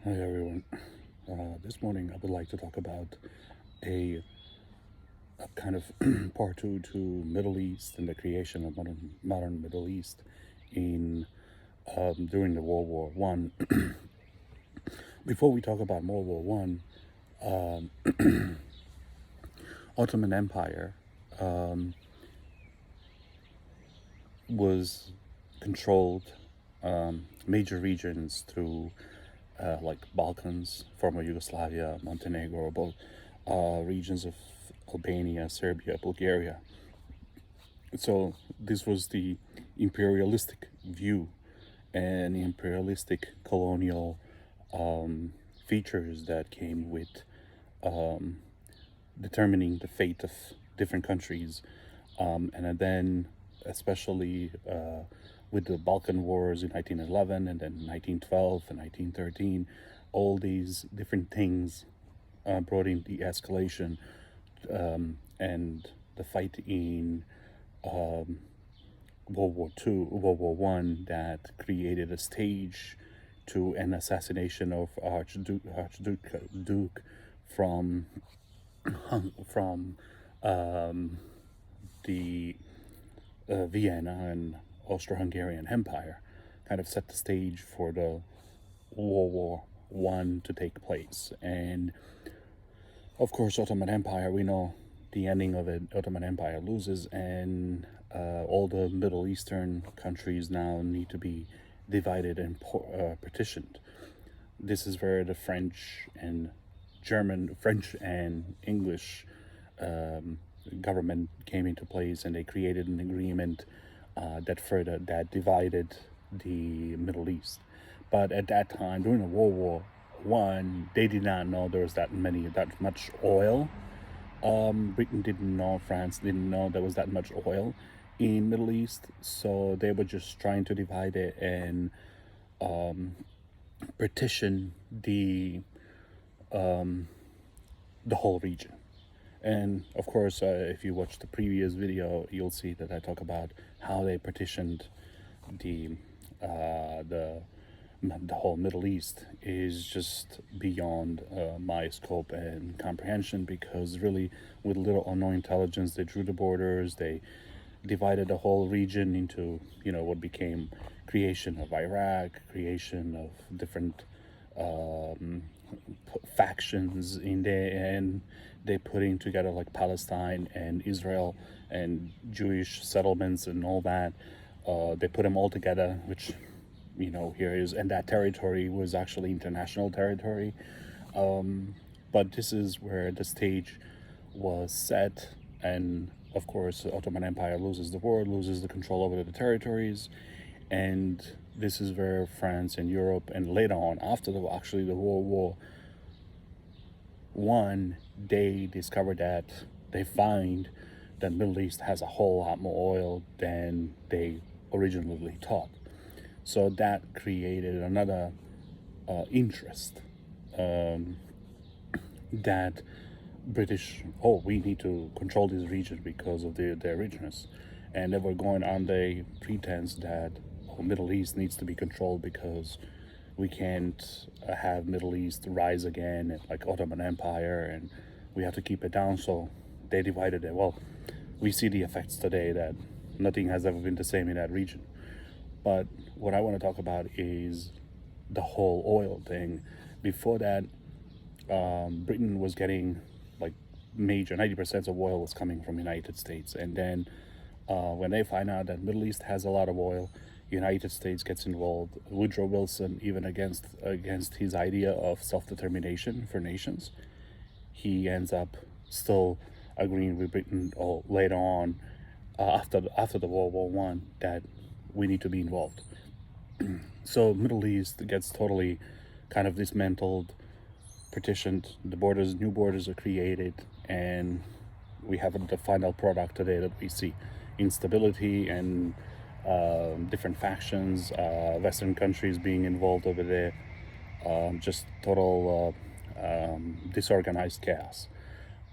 Hi everyone. This morning I would like to talk about a, a kind of part two to Middle East and the creation of modern Middle East in during the World War One. Before we talk about World War One, Ottoman Empire was controlled major regions through like Balkans, former Yugoslavia, Montenegro, both regions of Albania, Serbia, Bulgaria. So this was the imperialistic view and imperialistic colonial features that came with determining the fate of different countries, and then especially with the Balkan Wars in 1911 and then 1912 and 1913, all these different things brought in the escalation and the fight in World War II, World War One, that created a stage to an assassination of Archduke from from the Vienna and Austro-Hungarian Empire, kind of set the stage for the World War One to take place. And of course, Ottoman Empire, we know the ending of it. Ottoman Empire loses, and all the Middle Eastern countries now need to be divided and partitioned. This is where the French and English government came into place, and they created an agreement that divided the Middle East. But at that time, during the World War One, they did not know there was that much oil. Britain didn't know, France didn't know there was that much oil in Middle East, so they were just trying to divide it and partition the whole region. And of course, if you watch the previous video, you'll see that I talk about how they partitioned the the whole Middle East is just beyond my scope and comprehension, because really, with little or no intelligence, they drew the borders, they divided the whole region into, what became creation of Iraq, creation of different factions in there, and they putting together like Palestine and Israel and Jewish settlements and all that. They put them all together, which here is, and that territory was actually international territory. But this is where the stage was set, and of course, the Ottoman Empire loses the war, loses the control over the territories, and this is where France and Europe, and later on, after the World War One, they discovered that they find that Middle East has a whole lot more oil than they originally thought. So that created another interest that British, we need to control this region because of their richness. And they were going on the pretense that Middle East needs to be controlled because we can't have Middle East rise again like Ottoman Empire, and we have to keep it down. So they divided it. Well, we see the effects today that nothing has ever been the same in that region. But what I want to talk about is the whole oil thing. Before that, Britain was getting like major 90% of oil was coming from United States, and then when they find out that Middle East has a lot of oil, United States gets involved. Woodrow Wilson, even against his idea of self-determination for nations, he ends up still agreeing with Britain, or later on, after the World War One, that we need to be involved. So Middle East gets totally kind of dismantled, partitioned. New borders are created, and we have the final product today that we see: instability and different factions, Western countries being involved over there, just total disorganized chaos.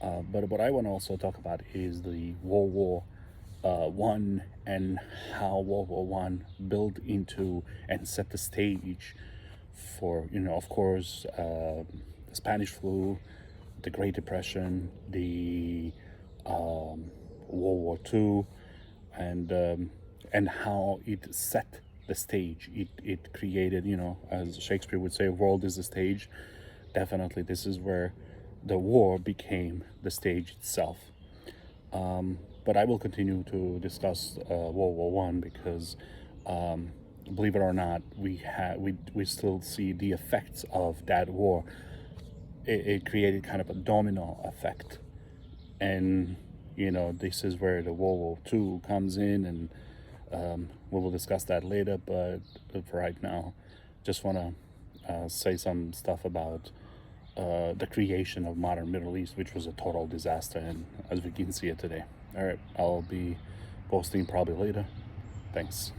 But what I want to also talk about is the World War One, and how World War One built into and set the stage for, of course, the Spanish flu, the Great Depression, the World War II, and how it set the stage. It created, as Shakespeare would say, world is the stage. Definitely, this is where the war became the stage itself. But I will continue to discuss World War One because, believe it or not, we still see the effects of that war. It created kind of a domino effect, and this is where the World War Two comes in, and we will discuss that later. But for right now, just want to say some stuff about the creation of modern Middle East, which was a total disaster, and as we can see it today. All right, I'll be posting probably later. Thanks.